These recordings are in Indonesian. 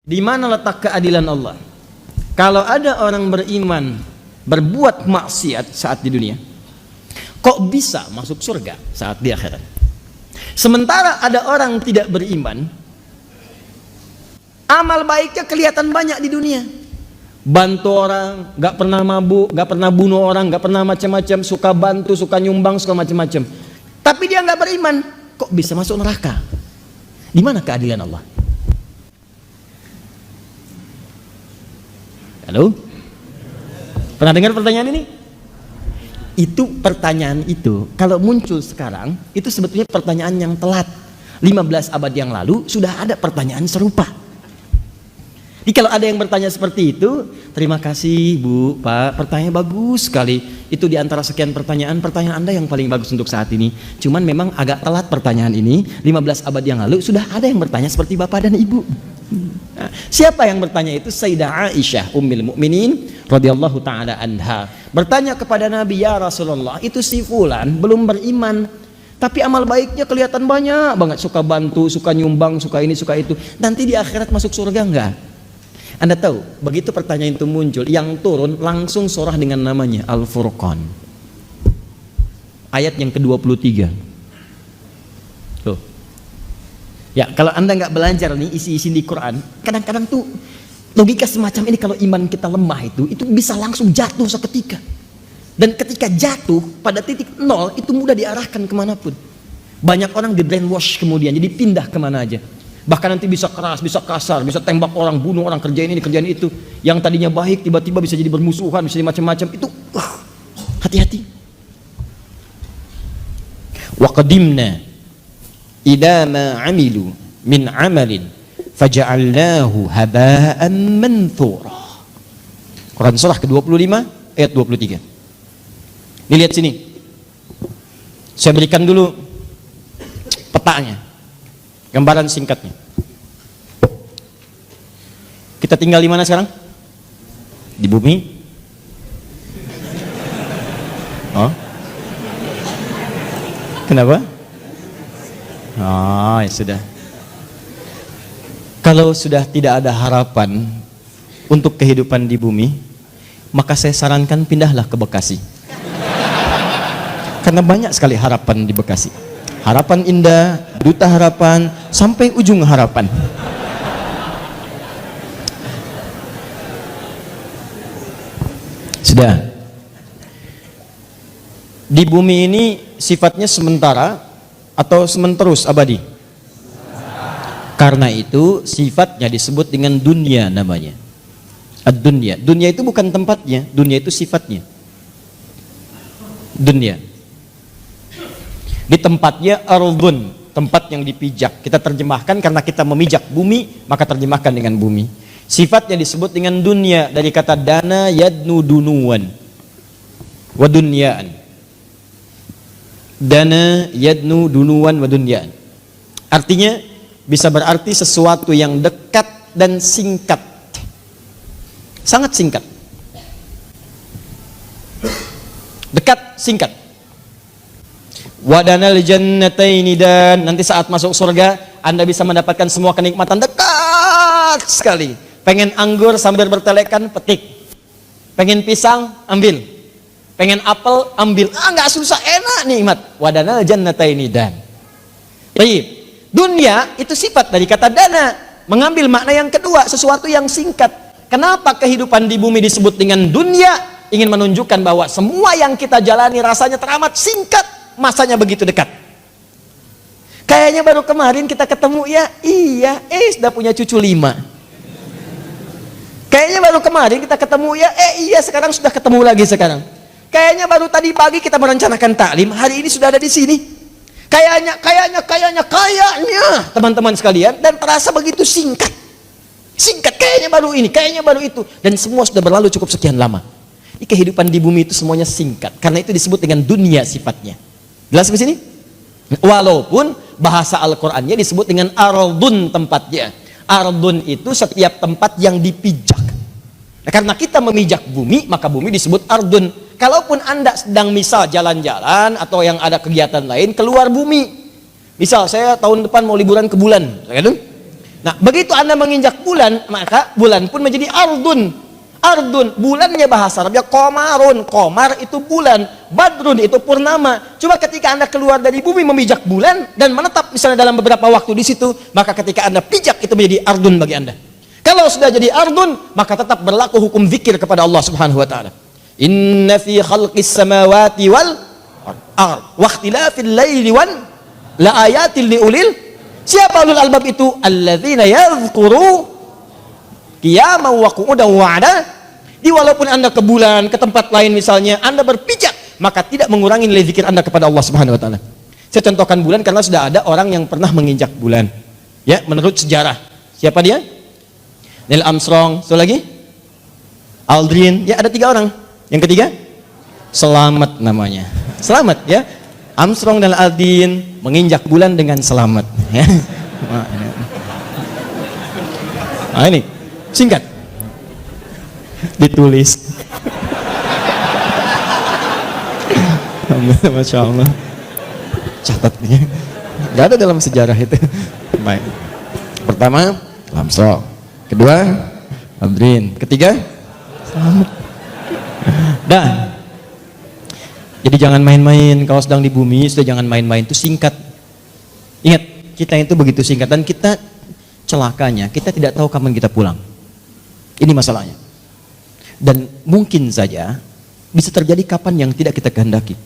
Di mana letak keadilan Allah? Kalau ada orang beriman berbuat maksiat saat di dunia, kok bisa masuk surga saat di akhirat? Sementara ada orang tidak beriman, amal baiknya kelihatan banyak di dunia, bantu orang, gak pernah mabuk, gak pernah bunuh orang, gak pernah macam-macam, suka bantu, suka nyumbang, suka macam-macam. Tapi dia gak beriman, kok bisa masuk neraka? Di mana keadilan Allah? Halo? Pernah dengar pertanyaan ini? Pertanyaan itu kalau muncul sekarang itu sebetulnya pertanyaan yang telat. 15 abad yang lalu sudah ada pertanyaan serupa. Jadi kalau ada yang bertanya seperti itu, terima kasih Bu, Pak, pertanyaan bagus sekali. Itu diantara sekian pertanyaan Anda yang paling bagus untuk saat ini. Cuman memang agak telat pertanyaan ini. 15 abad yang lalu sudah ada yang bertanya seperti Bapak dan Ibu. Nah, siapa yang bertanya itu? Sayyidah Aisyah Ummul Mukminin radhiyallahu taala anha bertanya kepada Nabi, ya Rasulullah, itu si fulan belum beriman tapi amal baiknya kelihatan banyak banget, suka bantu, suka nyumbang, suka ini, suka itu, nanti di akhirat masuk surga enggak? Anda tahu, begitu pertanyaan itu muncul, yang turun langsung surah dengan namanya Al-Furqan, ayat yang ke-23. Ya, kalau Anda nggak belajar nih isi-isi di Quran, kadang-kadang tuh logika semacam ini kalau iman kita lemah itu bisa langsung jatuh seketika. Dan ketika jatuh pada titik nol itu mudah diarahkan kemanapun. Banyak orang di brainwash kemudian, jadi pindah kemana aja. Bahkan nanti bisa keras, bisa kasar, bisa tembak orang, bunuh orang, kerjain ini, kerjain itu. Yang tadinya baik tiba-tiba bisa jadi bermusuhan, bisa jadi macam-macam. Itu hati-hati. Wa qadimna ila ma amilu min amalin faja'alnahu haba'an manthura. Quran surah ke-25 ayat 23. Ini lihat sini. Saya berikan dulu petanya, gambaran singkatnya. Kita tinggal di mana sekarang? Di bumi. Oh. Kenapa? Oh, ya sudah. Kalau sudah tidak ada harapan untuk kehidupan di bumi, maka saya sarankan pindahlah ke Bekasi. Karena banyak sekali harapan di Bekasi. Harapan Indah, Duta Harapan, sampai ujung harapan. Sudah. Di bumi ini sifatnya sementara atau sementerus abadi? Karena itu sifatnya disebut dengan dunia namanya. Ad-dunya. Dunia itu bukan tempatnya, dunia itu sifatnya. Dunia. Di tempatnya ardun, tempat yang dipijak. Kita terjemahkan karena kita memijak bumi, maka terjemahkan dengan bumi. Sifatnya disebut dengan dunia dari kata dana yadnu dunuan wa dunyaan. Dana yadnu dunuan wa dunyaan. Artinya bisa berarti sesuatu yang dekat dan singkat. Sangat singkat. Dekat, singkat. Wadanal jannataini, dan nanti saat masuk surga Anda bisa mendapatkan semua kenikmatan dekat sekali. Pengen anggur sambil bertelekan, petik. Pengen pisang, ambil. Pengen apel, ambil. Nggak susah, enak, nikmat. Wadanal jannataini dan. Baik. Dunia itu sifat dari kata dana, mengambil makna yang kedua, sesuatu yang singkat. Kenapa kehidupan di bumi disebut dengan dunia? Ingin menunjukkan bahwa semua yang kita jalani rasanya teramat singkat, masanya begitu dekat. Kayaknya baru kemarin kita ketemu, ya iya, sudah punya cucu 5. Kayaknya baru kemarin kita ketemu, ya iya, sekarang sudah ketemu lagi sekarang. Kayaknya baru tadi pagi kita merencanakan taklim, hari ini sudah ada di sini. Kayaknya teman-teman sekalian, dan terasa begitu singkat. Singkat, kayaknya baru ini, kayaknya baru itu, dan semua sudah berlalu cukup sekian lama. Ini kehidupan di bumi itu semuanya singkat, karena itu disebut dengan dunia sifatnya. Jelas di sini? Walaupun bahasa Al-Qur'annya disebut dengan ardun, tempatnya. Ardun itu setiap tempat yang dipijak. Nah, karena kita memijak bumi, maka bumi disebut ardun. Kalaupun Anda sedang misal jalan-jalan atau yang ada kegiatan lain keluar bumi, misal saya tahun depan mau liburan ke bulan, Nah, begitu Anda menginjak bulan, maka bulan pun menjadi ardun. Ardun, bulannya bahasa Arabnya komarun. Komar itu bulan, badrun itu purnama. Cuma ketika Anda keluar dari bumi memijak bulan dan menetap misalnya dalam beberapa waktu di situ, maka ketika Anda pijak itu menjadi ardun bagi Anda. Kalau sudah jadi ardun, maka tetap berlaku hukum zikir kepada Allah Subhanahu wa taala. Inna fi khalqis samawati wal ard wa ikhtilafil laili wan la ayatil liulil. Siapa ulul albab itu? Alladzina yadhkuru qiyaman wa qu'udan wa 'ala. Di walaupun Anda ke bulan, ke tempat lain misalnya, Anda berpijak, maka tidak mengurangi nilai zikir Anda kepada Allah Subhanahu wa taala. Saya contohkan bulan karena sudah ada orang yang pernah menginjak bulan. Ya, menurut sejarah. Siapa dia? Neil Armstrong, satu lagi? Aldrin. Ya, ada 3 orang. Yang ketiga? Selamat namanya. Selamat ya. Armstrong dan Aldrin menginjak bulan dengan selamat ya. Nah, ini singkat ditulis. Masya Allah, catatnya nggak ada dalam sejarah itu. Baik, pertama Armstrong, kedua Aldrin, ketiga selamat. Dah. Jadi jangan main-main kalau sedang di bumi, sudah jangan main-main, itu singkat. Ingat, kita itu begitu singkat dan kita celakanya, kita tidak tahu kapan kita pulang. Ini masalahnya. Dan mungkin saja bisa terjadi kapan yang tidak kita kehendaki.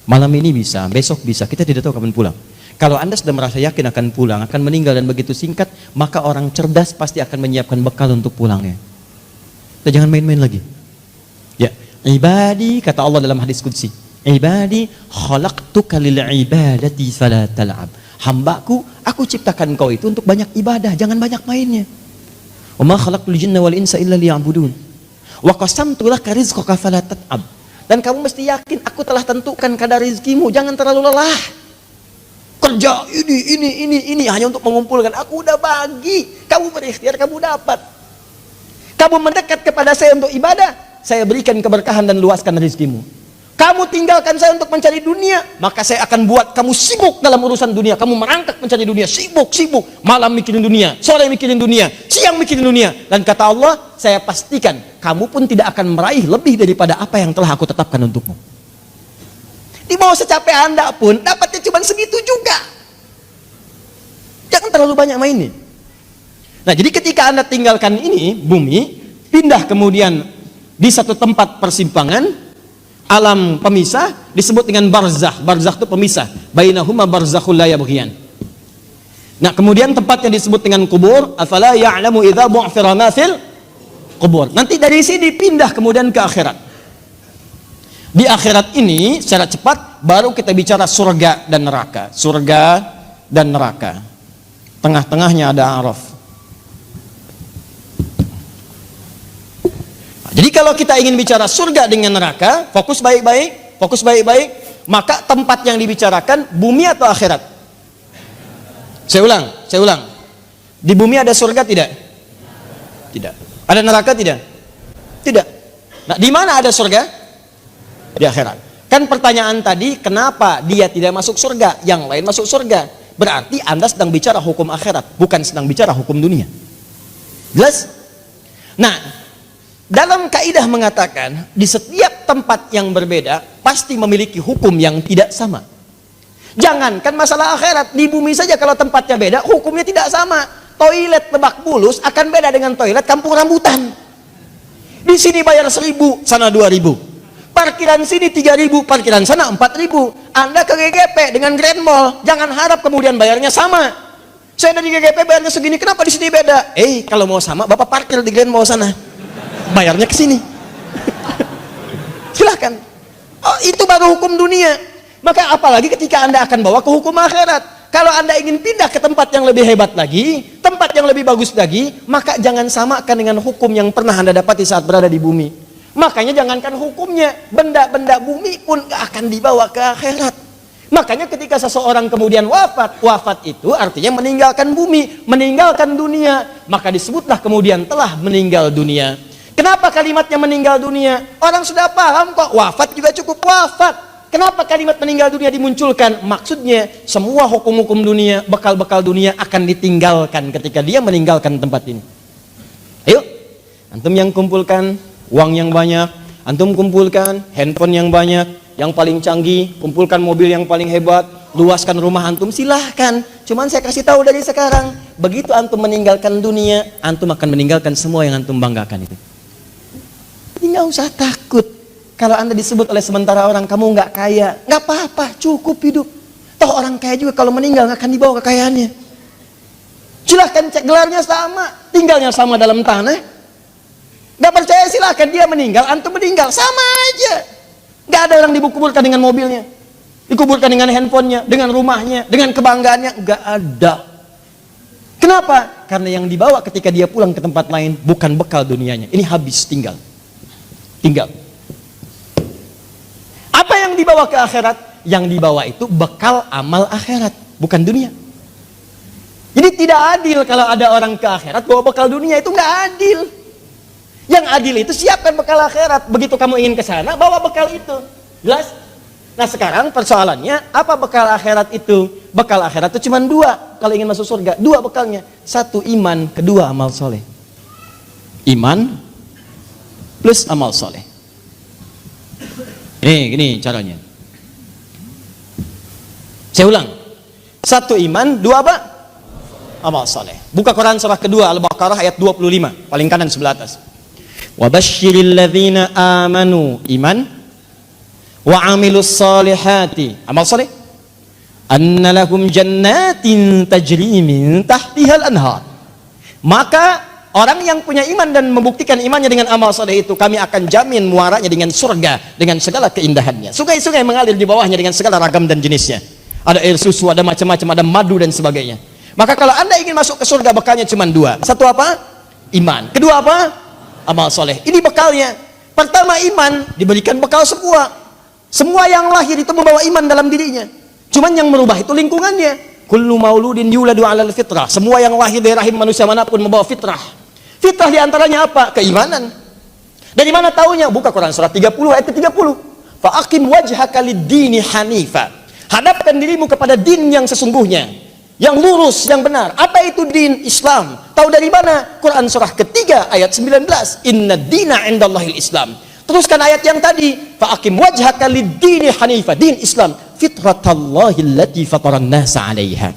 Malam ini bisa, besok bisa, kita tidak tahu kapan pulang. Kalau Anda sudah merasa yakin akan pulang, akan meninggal dan begitu singkat, maka orang cerdas pasti akan menyiapkan bekal untuk pulangnya. Kita jangan main-main lagi. Ya, ibadi, kata Allah dalam hadis qudsi, ibadi khalaqtuka lil ibadati fala tal'ab. Hambaku, aku ciptakan kau itu untuk banyak ibadah, jangan banyak mainnya. Wa ma khalaqtul jinna wal insa illa liya'budun. Wa qasamtu laka rizqaka fala tat'ab. Dan kamu mesti yakin aku telah tentukan kadar rizkimu, jangan terlalu lelah. Kerja ini hanya untuk mengumpulkan. Aku udah bagi, kamu berikhtiar, kamu dapat. Kamu mendekat kepada saya untuk ibadah, saya berikan keberkahan dan luaskan rizkimu. Kamu tinggalkan saya untuk mencari dunia, maka saya akan buat kamu sibuk dalam urusan dunia. Kamu merangkak mencari dunia, sibuk. Malam mikirin dunia, sore mikirin dunia, siang mikirin dunia. Dan kata Allah, saya pastikan kamu pun tidak akan meraih lebih daripada apa yang telah aku tetapkan untukmu. Di bawah secapek Anda pun, dapatnya cuma segitu juga. Jangan terlalu banyak mainnya. Nah, jadi ketika Anda tinggalkan ini, bumi, pindah kemudian di satu tempat persimpangan, alam pemisah disebut dengan barzakh. Barzakh itu pemisah. Bainahuma barzakhul la yabghiyan. Nah, kemudian tempatnya disebut dengan kubur. Afala ya'lamu idza bu'thira ma fil kubur. Nanti dari sini pindah kemudian ke akhirat. Di akhirat ini secara cepat baru kita bicara surga dan neraka. Surga dan neraka. Tengah-tengahnya ada Araf. Jadi kalau kita ingin bicara surga dengan neraka, fokus baik-baik, maka tempat yang dibicarakan bumi atau akhirat? Saya ulang. Di bumi ada surga tidak? Tidak. Ada neraka tidak? Tidak. Nah, di mana ada surga? Di akhirat. Kan pertanyaan tadi, kenapa dia tidak masuk surga, yang lain masuk surga? Berarti Anda sedang bicara hukum akhirat, bukan sedang bicara hukum dunia. Jelas? Nah, dalam kaidah mengatakan di setiap tempat yang berbeda pasti memiliki hukum yang tidak sama. Jangankan masalah akhirat, di bumi saja kalau tempatnya beda hukumnya tidak sama. Toilet Lebak Bulus akan beda dengan toilet Kampung Rambutan. Di sini bayar 1.000, sana 2.000. Parkiran sini 3.000, parkiran sana 4.000. Anda ke GGP dengan Grand Mall, jangan harap kemudian bayarnya sama. Saya dari GGP bayarnya segini, kenapa di sini beda? Kalau mau sama, Bapak parkir di Grand Mall sana. Bayarnya ke sini. Silahkan. Oh, itu baru hukum dunia. Maka apalagi ketika Anda akan bawa ke hukum akhirat. Kalau Anda ingin pindah ke tempat yang lebih hebat lagi, tempat yang lebih bagus lagi, maka jangan samakan dengan hukum yang pernah Anda dapati saat berada di bumi. Makanya jangankan hukumnya, benda-benda bumi pun akan dibawa ke akhirat. Makanya ketika seseorang kemudian wafat itu artinya meninggalkan bumi, meninggalkan dunia, maka disebutlah kemudian telah meninggal dunia. Kenapa kalimatnya meninggal dunia? Orang sudah paham kok, wafat juga cukup wafat. Kenapa kalimat meninggal dunia dimunculkan? Maksudnya semua hukum-hukum dunia, bekal-bekal dunia akan ditinggalkan ketika dia meninggalkan tempat ini. Ayo, antum yang kumpulkan uang yang banyak, antum kumpulkan handphone yang banyak, yang paling canggih, kumpulkan mobil yang paling hebat, luaskan rumah antum, silahkan. Cuman saya kasih tahu dari sekarang, begitu antum meninggalkan dunia, antum akan meninggalkan semua yang antum banggakan itu. Jadi nggak usah takut. Kalau anda disebut oleh sementara orang kamu nggak kaya, nggak apa-apa, cukup hidup. Toh orang kaya juga kalau meninggal nggak akan dibawa kekayaannya. Silahkan cek gelarnya sama, tinggalnya sama dalam tanah. Nggak percaya silahkan, dia meninggal, antum meninggal, sama aja. Nggak ada orang dikuburkan dengan mobilnya, dikuburkan dengan handphonenya, dengan rumahnya, dengan kebanggaannya, nggak ada. Kenapa? Karena yang dibawa ketika dia pulang ke tempat lain bukan bekal dunianya. Ini habis, tinggal. Apa yang dibawa ke akhirat? Yang dibawa itu bekal amal akhirat, bukan dunia. Jadi tidak adil kalau ada orang ke akhirat bawa bekal dunia, itu nggak adil. Yang adil itu siapkan bekal akhirat. Begitu kamu ingin ke sana, bawa bekal itu. Jelas? Nah sekarang persoalannya, apa bekal akhirat itu? Bekal akhirat itu cuma dua. Kalau ingin masuk surga, dua bekalnya. Satu iman, kedua amal soleh. Iman plus amal soleh. Ini caranya. Saya ulang. Satu iman, dua apa? Amal soleh. Buka Quran surah kedua Al-Baqarah ayat 25, paling kanan sebelah atas. Wa basyiril ladzina amanu, iman, wa amilus solihati, amal soleh, anna lahum jannatin tajri min tahtihal anhar. Maka orang yang punya iman dan membuktikan imannya dengan amal soleh itu, kami akan jamin muaranya dengan surga, dengan segala keindahannya. Sungai-sungai mengalir di bawahnya dengan segala ragam dan jenisnya. Ada air susu, ada macam-macam, ada madu dan sebagainya. Maka kalau anda ingin masuk ke surga, bekalnya cuma dua. Satu apa? Iman. Kedua apa? Amal soleh. Ini bekalnya. Pertama iman, diberikan bekal semua. Semua yang lahir itu membawa iman dalam dirinya. Cuman yang merubah itu lingkungannya. Kullu mauludin yuladu 'alal fitrah. Semua yang lahir dari rahim manusia manapun membawa fitrah. Fitrah diantaranya apa? Keimanan. Dari mana taunya? Buka Quran surah 30 ayat 30. Fa'aqim wajhaka lid-dini hanifa. Hadapkan dirimu kepada din yang sesungguhnya, yang lurus, yang benar. Apa itu din? Islam. Tahu dari mana? Quran surah ketiga ayat 19. Inna dina indallahil Islam. Teruskan ayat yang tadi. Fa'aqim wajhaka lid-dini hanifa. Din Islam. Fitratallahi allati fataran nasa 'alaiha.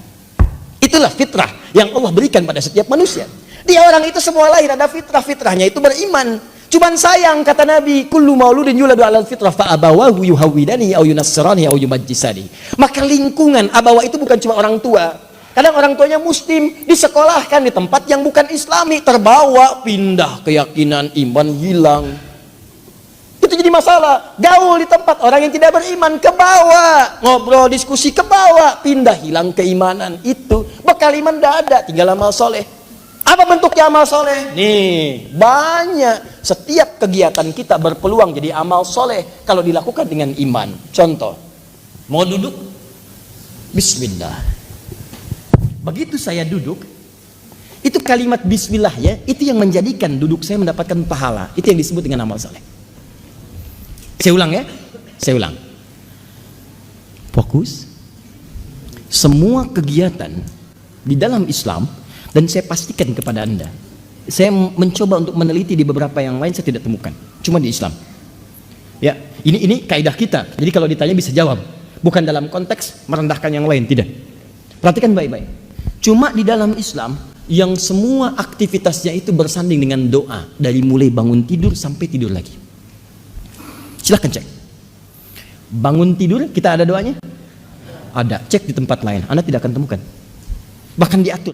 Itulah fitrah yang Allah berikan pada setiap manusia. Dia orang itu semua lahir ada fitrah, fitrahnya itu beriman. Cuman sayang kata Nabi, kullu mauludin yuladu 'alal fitrah fa abawahu yuhawwidani aw yunassirani aw yumajjisani. Maka lingkungan abawa itu bukan cuma orang tua. Kadang orang tuanya muslim, disekolahkan di tempat yang bukan islami, terbawa, pindah keyakinan, iman hilang. Itu jadi masalah. Gaul di tempat orang yang tidak beriman, ke bawah, ngobrol diskusi ke bawah, pindah hilang keimanan. Itu bekal iman tidak ada, tinggal amal soleh. Apa bentuknya amal soleh? Nih, banyak. Setiap kegiatan kita berpeluang jadi amal soleh kalau dilakukan dengan iman. Contoh, mau duduk? Bismillah. Begitu saya duduk, itu kalimat bismillah ya, itu yang menjadikan duduk saya mendapatkan pahala. Itu yang disebut dengan amal soleh. Saya ulang ya, saya ulang. Fokus. Semua kegiatan di dalam Islam, dan saya pastikan kepada anda, saya mencoba untuk meneliti di beberapa yang lain, saya tidak temukan, cuma di Islam. Ya, ini kaidah kita. Jadi kalau ditanya bisa jawab, bukan dalam konteks merendahkan yang lain, tidak. Perhatikan baik-baik. Cuma di dalam Islam yang semua aktivitasnya itu bersanding dengan doa, dari mulai bangun tidur sampai tidur lagi. Silahkan cek. Bangun tidur kita ada doanya? Ada. Cek di tempat lain, anda tidak akan temukan. Bahkan diatur.